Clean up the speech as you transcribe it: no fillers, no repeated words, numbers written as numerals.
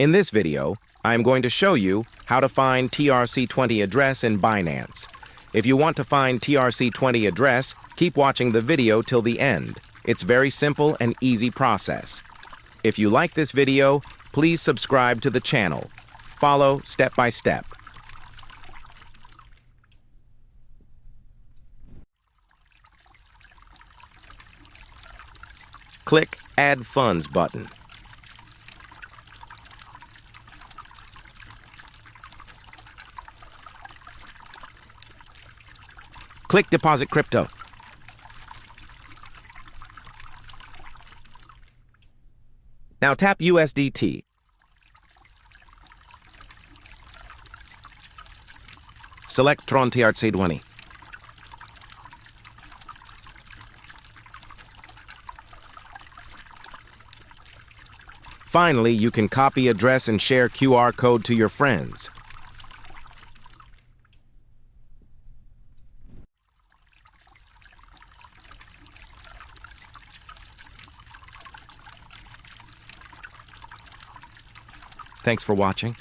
In this video, I am going to show you how to find Trc20 address in Binance. If you want to find Trc20 address, keep watching the video till the end. It's very simple and easy process. If you like this video, please subscribe to the channel. Follow step by step. Click Add Funds button. Click Deposit Crypto. Now tap USDT. Select Trc20. Finally, you can copy address and share QR code to your friends. Thanks for watching.